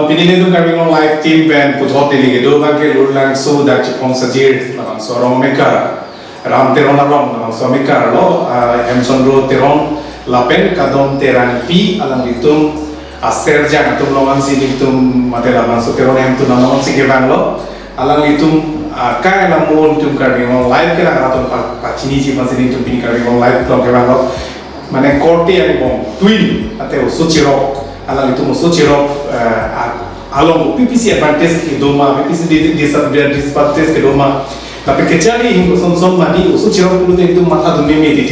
pinili tu kami ngong live team band puthot dili ke do bangke lulang so dak chipong sajir namang sorong mekar ram teron arom namang so mekar lo Hamson ro teron lapen kadom teran pi alang litum aser jang atum longan si litum matela masuk teron hem tu namang si kebang lo alang litum akai namun tum kami ngong live ke nak atum pacini si masih litum pini kami ngong live lo kebang lo mana korte angbong twin atau so cherop alang itu musuh cherop alamo PPC advantage ke doma PPC disadvantage ke doma tapi kecuali hingga son mani musuh cherop pun itu mata dunia me di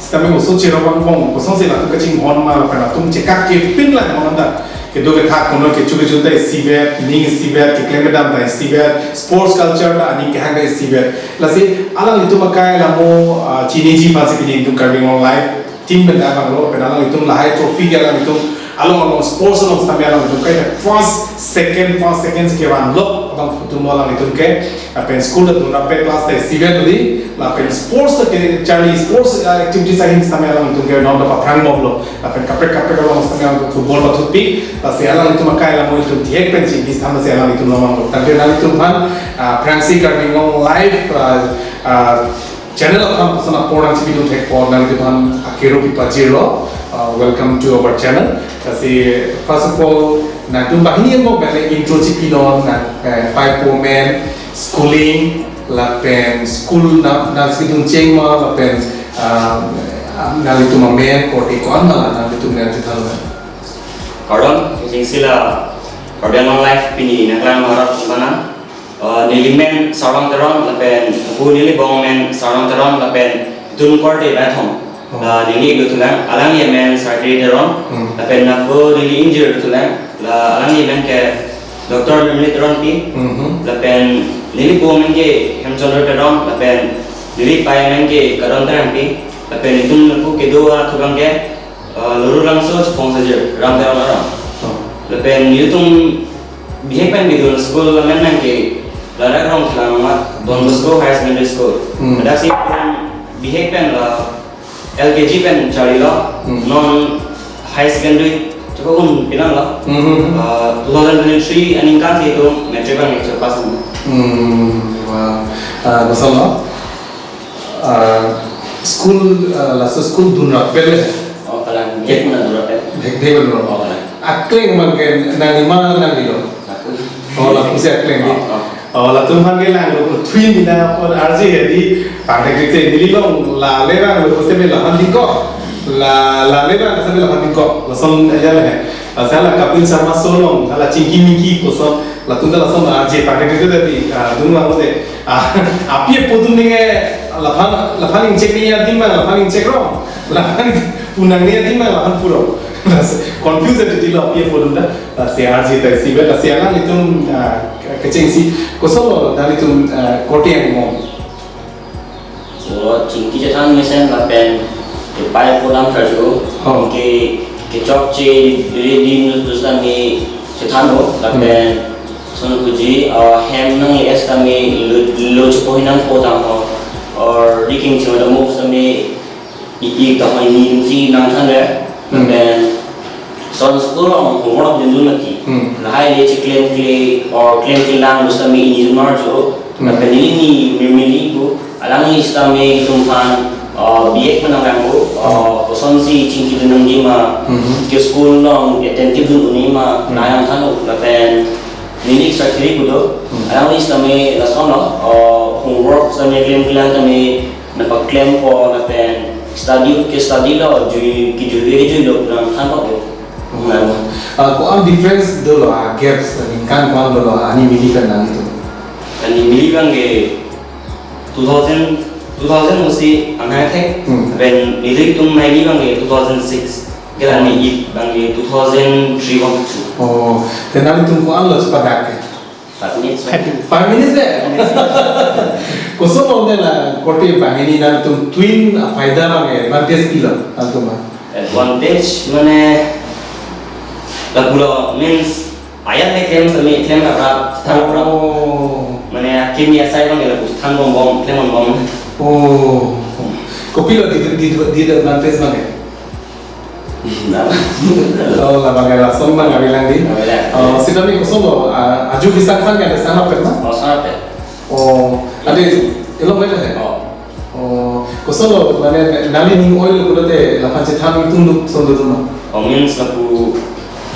tapi musuh cherop angbong kosong sih lah tu kecing hon mal karena tu cekak ke pin lah mana ke do ke thak kono ke cuci juta siber ning siber ke klemedam dah siber sports culture dah ning ke hanga siber lasi alang itu makai lamo Chinese masih pilih itu kami online tim benda kalau penalang itu lahai trophy alang itu along sports along sampai alang itu kayak first second sekian lo abang itu alang itu kayak apa school itu nape kelas teh civil tadi apa sports ke Charlie sports activities aja sampai alang itu kayak non dapat perang mob lo apa kapek kalau sampai alang football atau pi pasti alang itu makai alang itu tiap pensi di sama si alang itu nomor lo tapi alang itu kan Francis kami ngomong live channel apa sana porang sih itu tek porang itu kan akhirnya kita jiro welcome to our channel kasi first of all na tu bahini mo bale intro si pinon na five women schooling lapen school na sidung cheng ma lapen na itu mamen korte ko anala na itu na itu thal karon sing sila kordian live pini naklan harap sana nilimen sarang teron lapen aku nili bong men sarang teron lapen dun korte bathong nili itu tulang alang ye men surgery teron lapen aku nili injured tulang la alang ye men ke doktor nili teron pi lapen nili bong men ke Hamson teron lapen nili pai men ke karon teron pi lapen itu aku kedua tulang ke luru langsung cepong saja ram teron orang lapen itu bihepan gitu school men men ke lara rong selamat Don Bosco High Secondary School. Ada sih behave pen lah LKG pen cari lah non high secondary coba pun bilang lah 2023 aningkan sih itu metric kan itu pas masalah school last school dunrak pel oh kalau get mana dunrak pel dekde dunrak akhei mungkin nang lima nang lilo oh lah bisa akhei la tumhan ke lang lo twin bina or RJ di pandai kita dili long la lera lo se me la handiko la lera se me la handiko la son aja le sala kapil sama solong sala cingki miki koso la tunda la son RJ pandai kita di dunga mode api podun ninge la phan cek ni ya dimma la phan cek ro la phan punang ni ya dimma la phan puro confused di lo api podun da si RJ ta si bela si alang itu kecing si kosong dari tu korte yang mau. So cingki jatan mesen lapen pai pulang terju. Ke job je di terus kami cetano lapen son kuji hem nang es kami lo cepoh nang potang or diking cuma ada move kami iki tak main ni si nang sana lapen son school orang orang jendu nanti lahai dia claim lang gusto kami ini marjo na penili ni mimili ko alang is kami tumpan biek man ang ko koson si cingki nang lima ke school long attentive dun unima nayang thano na pen nili surgery ko do alang is kami lasono homework sa may claim lang kami napag-claim ko na pen study lo juwi lo nang thano ko Kau am difference dulu gaps kan kau dulu ani mili kan nang itu. Ani mili kan ke 2000 mesti anak tek. Ben itu mili kan ke 2006. Kita ni bang ke 2003 kan. Oh, kenapa itu kau am lo cepat dak? 5 minutes. 5 minutes deh. Kau semua orang korte bahini nang tu twin faida bang advantage kilo antum mah. Advantage mana? Lagulo means ayat ni claim apa thang apa mana kimia saya bang lagu thang bom claim bom oh kopi lo di advantage bang Oh, labang ela song nang bilang di. Sida mi kosono aju bisang sang kan sana pernah. Oh, sana pe. Oh, ada elok mana है? Oh, kosono mana nali ning oil kuda te lapan cetham itu nuk sondo tu. Oh, means laku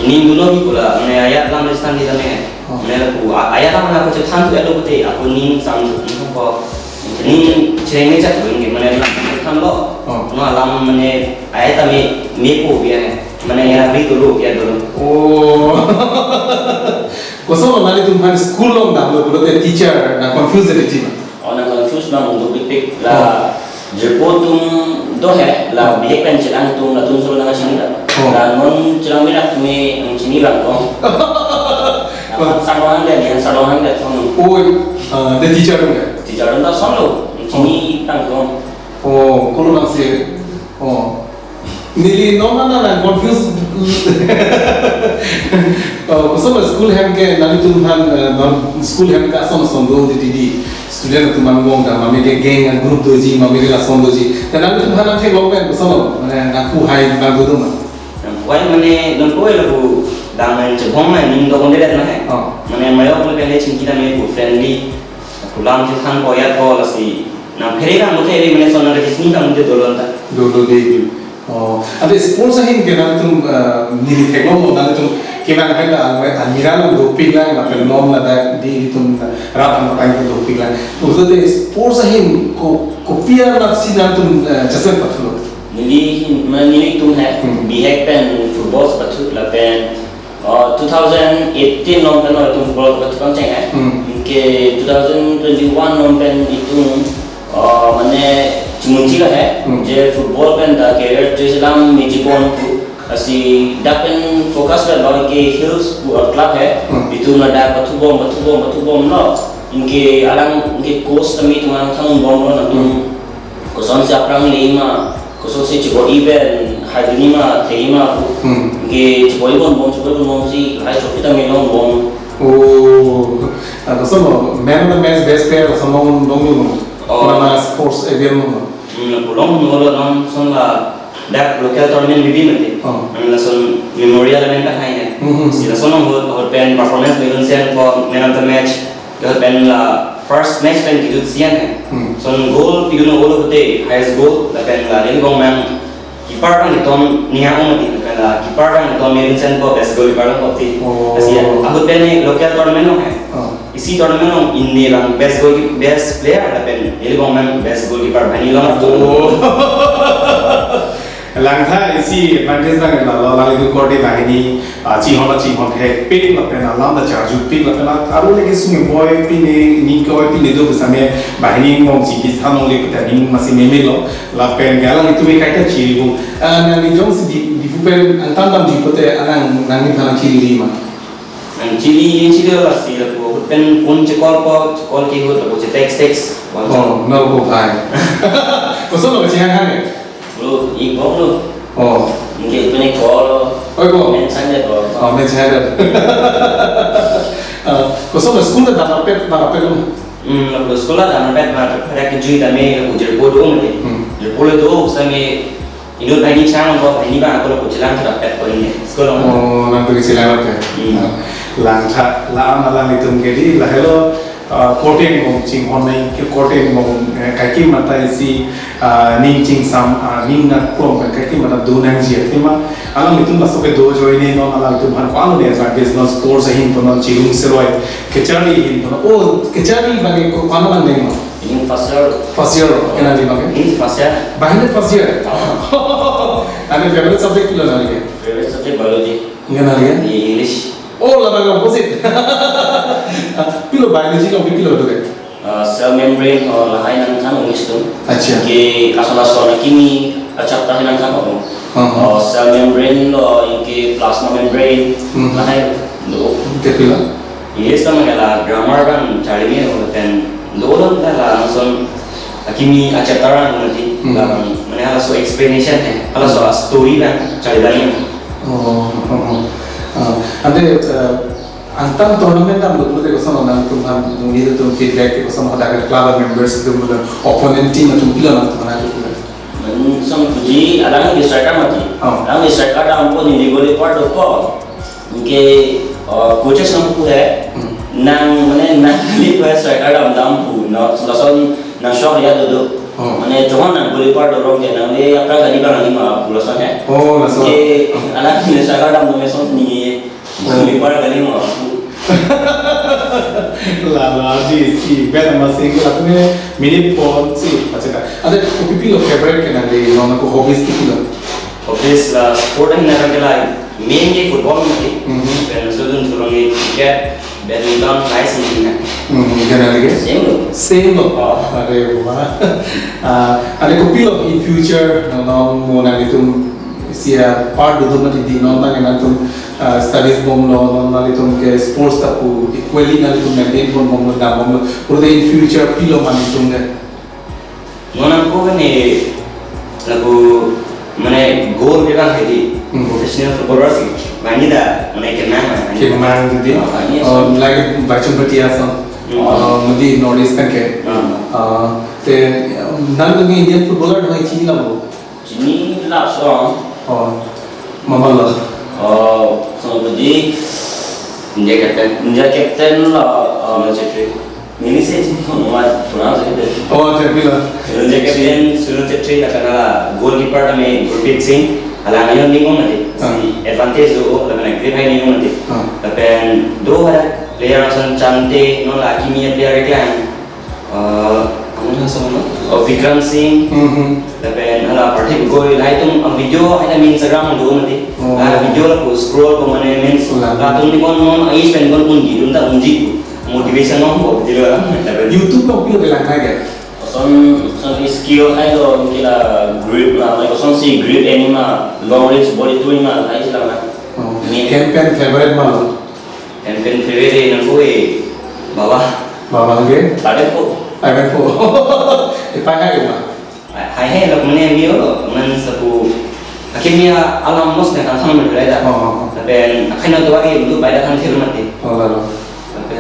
ini dulu ni pula, mana ayat lam listan di sana. Mana laku ayat lam aku cetham tu ada betul. Aku ning sang ni apa? Ning cerita cak tu ni mana lam cetham lo. No alam mana ayat kami mepo biar. Mana yang hari dulu biar dulu. Oh, kosono nali tu mana school long dah lo kuda te teacher na confuse jadi cima. Oh, na confuse na untuk pipik lah. Jepot tum do है lah bihe kan celang tum la tum solo na sini lah. Lah non celang minat me ang sini lang ko. Sarwangan dia yang sarwangan dia song. Oh, the teacher tu kan? Teacher tum dah solo. Sini lang ko. Oh, kalau nak sih. Oh, nili nona na confuse. Kosono school hem ke nali tu han school hem ka sono sondo di student tu mangong ka mami ke geng group doji mami ke la sondo ji tanang tu han ke lopen kosono mana aku hai bang tu mah Wai mana non kau lalu dangan cebong mana ning do konde dah mana. Mana mayo kalau kalian cing kita me friendly. Pulang tu kan kau ya kau lasi. Na perira mute ini mana sono ke sini kan mute dolon ta. Dolo di. Oh, ada sponsor hin ke nali tu nili teknologi nali tu kena ada almiran doping lah, apa nom lah di itu rata makan itu doping lah. Udah deh sponsor hin kopiah nasi nali tu jasa betul. Nili tu है bihek pen football sepatu lah pen 2018 nom pen itu football sepatu kan ceng ke 2021 nom pen itu mana cimunci lah है जे football pen dah career Islam mijipon tu asi dapen fokus pen lawan ke hills club है itu nada batu bom no inke alang inke coach kami tuan kang bom no nanti kosan siapa orang lima kosan si coba event hari ni mah terima inke coba event bom si hari trophy kami long bom. Oh, ada sama man of the match best player sama orang dong nama sports event mana? Pulang mengolah non sonla dak local tournament bibi nanti. Langsung memorial event tak hanya. Sila sonong hot pen performance meron sen for man of the match. Hot pen la first match pen gitu sian है. Son goal piguno goal hote highest goal la pen la ini bong man keeper kan itu niya mati la keeper kan itu meron sen ko best goal keeper ko ti. Asia hot pen ni local tournament no है. इसी टूर्नामेंट में इंडिया का best player है पेन ये लोग में best goalkeeper बनी लोग तो langtha isi advantage na kan la la le ko de bahini chi hon he pick la pena la da charge pick la pena aru le sungi boy pini ni ko pini do besame bahini mong chi ki thanong le pita ni masi meme lo la pen galang itu me kaita chi bu na ni jong si di pen antam dam ji pote anang nang ni thanang chi ri ma Chili lah sih aku pen pun cekol ki hut aku text oh no go pai kosono ke hang hang lu ibok lu oh mungkin punya call oh go men saja call oh men saja kosono school dah dapat lu lalu sekolah dah dapat pada kejuy kami aku jerpot dong ni jerpot itu kami Inul bahini cang atau bahini bang aku jalan terdapat poinnya sekolah. Oh, nanti kesilapan ya. Langkah malam itu mungkin lah hello coating mong cing honai ke coating mong kaki mata isi ning cing sam ning nak prom kaki mata do nang ji tema alam itu masuk ke do join ini non alam itu bhan kalu ne advantage non sports hin to non chilung seroi kechari hin to oh kechari bagi ko kalu bang deng ini first year kena di bagi ini first year bahkan first year ane favorite subject pula nari favorite subject biology enggak nari kan English oh lah bagi opposite pilo biology kau pilo tu kan cell membrane or lain nang kan English tu acha ke asal-asal kimi acap tahan nang kan cell membrane lo ke plasma membrane lain do ke pilo English sama kala grammar kan cari ni dan dua lah langsung kimi acap tahan nanti mana so explanation kalau so story kan cari dari ante antam tournament am betul betul kosan orang tu kan mungkin tu feedback kosan ada club members tu mula opponent team tu pila nak mana tu pila puji alang di striker mati. Alang di striker dah ampun ini boleh part apa? Mungkin coaches nampu है nang mana nang lihat striker dah dampu. Nah selason nang shock ya tu. Mana jangan nang boleh part orang ke nang ni apa kali bang ni mah pulasan है. Oh, langsung. Ke alang di striker dah mungkin son ni boleh part kali mah. Laji si ben masih kalau tu ni minit pon si macam tu. Ada kopi pilo favorite kan ada nona ko hobbies pilo. Hobbies lah sport yang nak kelai mainly football mati. Dan sudun turungi cricket, badminton, ice ni. Jangan lagi. Same Same. Ada wah. Ada kopi lo in future nona mo na itu sia part dulu mati di nona yang nanti studies bom lo nali tum ke sports tapu equally nali tum maintain bom bom na bom pura in future pilo mani tum ne Nona ko ni lagu mana goal dia kan jadi professional footballer sih. Bani dah mana kemana? kemang di like bacun petiasa mudi northeastern ke te nan tu Indian footballer dengan Cina lah Ini lah seorang. mama lah So jadi India captain lah Chetri. Ini saya cuma pernah saya tu. tapi lah India captain Sunil Chetri nak kena goalkeeper kami Gurpreet Singh. Alam yang ni pun nanti. Advantage tu, lepas grip hai ni pun nanti. Lepas dua ada player macam cantik, non lagi ni player iklan. Apa nama? Vikram Singh. Lepas ala parti gol, lah itu video ada di Instagram dulu nanti. Video lah scroll ke mana main. Lah tu ni pun non ais pen pun undi, entah undi motivation non kok jadi lah. YouTube kau pilih belang aja Son skill hai lo kila grip lah, like son si grip any mah long range body tu ni mah hai sila mah. campaign favorite malu Campaign favorite nak bawah. bawah ke Ada po. Ivan po ipai hai mah Hai lah mana dia lo, mana sapu. Akhirnya alam mos nak kan sama berada. Tapi akhirnya tu lagi dulu pada kan tiru mati. lalu Tapi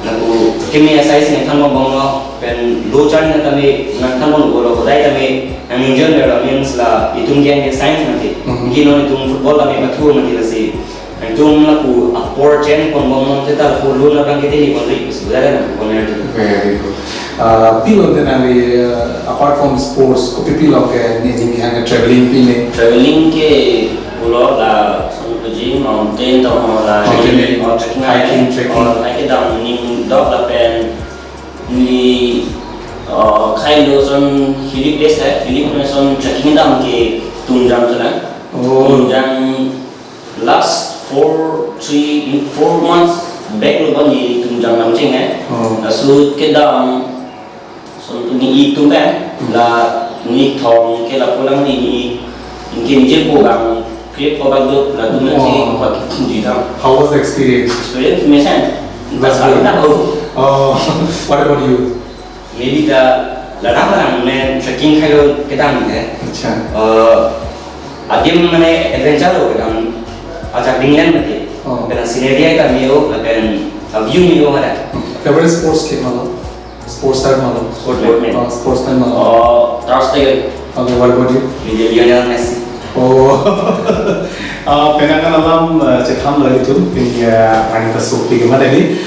lalu akhirnya saya sini kan mau banglo, pen dua cari nak kami nak kan mau golo, kodai kami yang injured means lah itu mungkin yang science mati. Mungkin orang itu football kami betul mati lah sih. Itu lalu apor chen pun banglo kita lalu lu nak kita ni pun ribu sudah kan pun ada. very good pilo dan ali apart from sports kopi pilo ke ni hanya traveling pile Traveling ke pulau lah, son pergi mountain atau lah hiking hiking down ni dog lah pen ni kai lo son hilly place है hilly में son trekking down के tunjang चला tunjang last 4 months back lo bani tunjang namcing है so के down son ni itu kan lah ni thong ke lah pulang ni mungkin je pulang create pabagdo lah tu nanti pakai tunji dah. how was the experience Experience macam That's good. What about you? Maybe the orang main trekking kalau kita ni अच्छा adim mana adventure lo kita ajak dingin mati. Dengan scenery kita mio, dengan view mio ada. favorite sports ke malu sports star malu sports man malu terus tadi okay what about you Lionel Messi. penangan alam cetam lagi tu punya anita supi kemana ni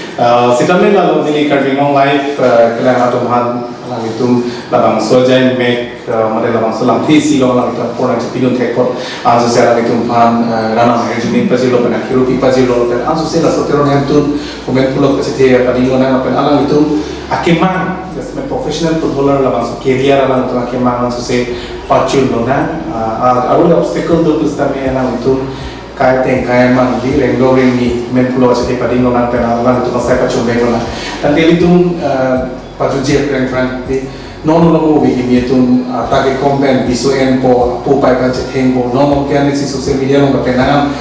sitamnya lalu ni Karbi ngong live kena atum han lagi tu labang sojai make mana labang selam tisi lo lagi tu pun ada pilih tekor anso saya lagi tu han rana mengenai pajilo pernah kirupi pajilo dan anso saya lah soteron yang tu komen pulau kecil pada ingona apa alang itu akemang jadi professional footballer labang so career alang tu akemang anso saya pacul lo na awal obstacle tu pustami alang itu kaya teng kaya mang di rengdo rengi men pulau jadi pada ingona pernah alang itu pasal pacul bengona dan dia itu pacul je pernah di non lo bi kimi itu target content visual po pai kan ceteng po non mungkin di sosial media lo kepenangan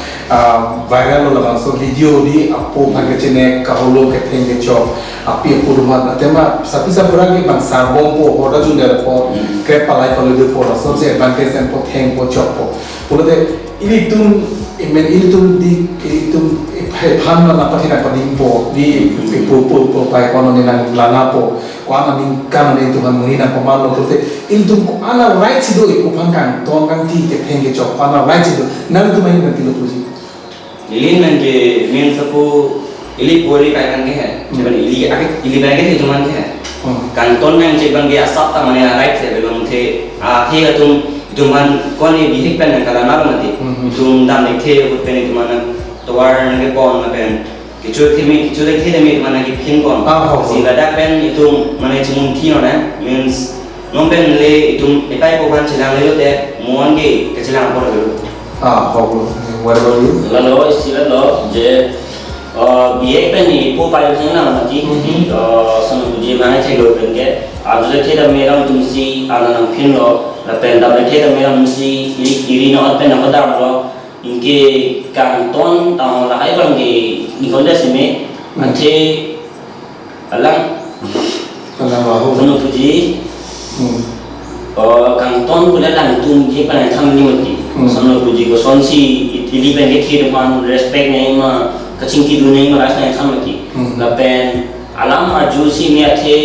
viral lo labang so video di apo kan kecene kahulu keteng de job api apo rumah tema sapi saburagi bang sarbong po order junda po krep palai kalau de po so se advantage and po teng po job po boleh ini tu ini tu di itu phan na pathina pading po di po pai kono ni nang lana po kuana ning kana ne tuhan muni na paman lo te il tum kuana right sido iku pangkan tong kan ti ke phenge chok kuana right sido nan tu mai nanti lo puji Ilin nanti min sapu ili poli kai kan ke hai jadi ili agak ili bagi ke cuman ke hai kanton yang cebang dia asap tak mana right saya belum the akhei atum cuman koni bihik pen kalau nak nanti tum dam nek the ut pen itu mana tuar nek pon na pen kicu dek the demi mana ki pin pon si ladak pen itu mana cuman tino na means non pen le itu epai pokan cilang le te muan ke kecilang por dulu how what about you lalu istilah lo je biaya pen ni po paling senang nanti sama uji mana cek lo pen ke ada kita merang tu mesti ada nang pin lo lapen dah kita merang mesti iri nak pen nak dah lo inke kanton tahun lahir bang ke ikonda sini nanti alang bahu penuh puji kanton boleh lantung je pada tham ni mati sama puji ko sonsi ini pen ke depan respect ni mah kacing dunia ini merasa yang sama ti, lapen alam aju si miate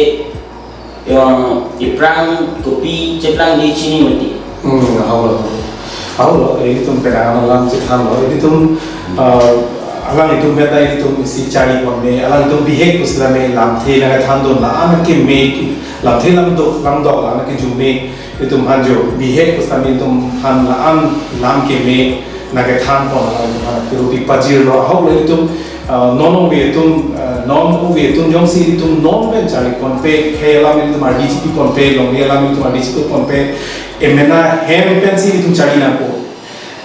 yang iprang kopi ceplang di sini mati. How itu perang alam ciptaan lo, itu alam itu beda itu si cari pun alam itu bihek pusla lamthe naga thandon la anak ke lamthe lamdo anak ke jume itu manjo bihek pusla itu han lam ke naga than pon anak ke roti pajir lo how itu non itu yang si itu non ben cari pon pe alam itu madi cipi pon pe long alam itu madi cipi pon pe emena hem pensi itu cari napo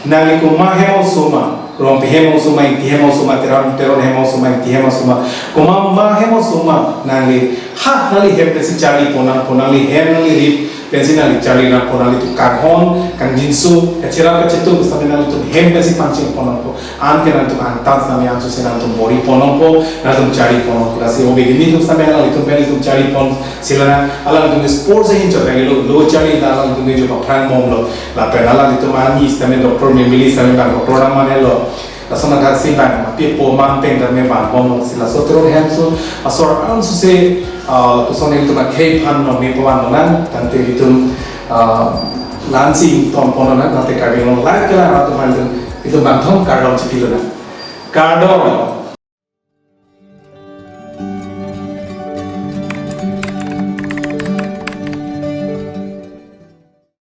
nali ko ma hemo soma rom hemo soma inti hemo soma teron hemo soma inti hemo soma ko ma hemo soma nali nali hem pensi cari ponali hem nali rip pensi nali cari na ponali tu kahon kan jinsu cherop cetu sampai nali tu hem pensi pancing pononpo an ke nali tu antas nami ansu se nali tu bori pononpo nali tu cari pononpo rasi obe gini tu sampai nali tu cari pon silana ala tu sports hin chota lo cari ala tu jo pran mom lo la penala tu mani sampai doktor memili sampai doktor namanya lo Asal nak kasih bang, tapi poman peng dan memang pom sila sotro hemso asal ansu se tuson itu nak akhei pan no me poman nonan tante itu lansi tom pononan tante Karbi no lain kala atau itu bantong kardom cipilona kardom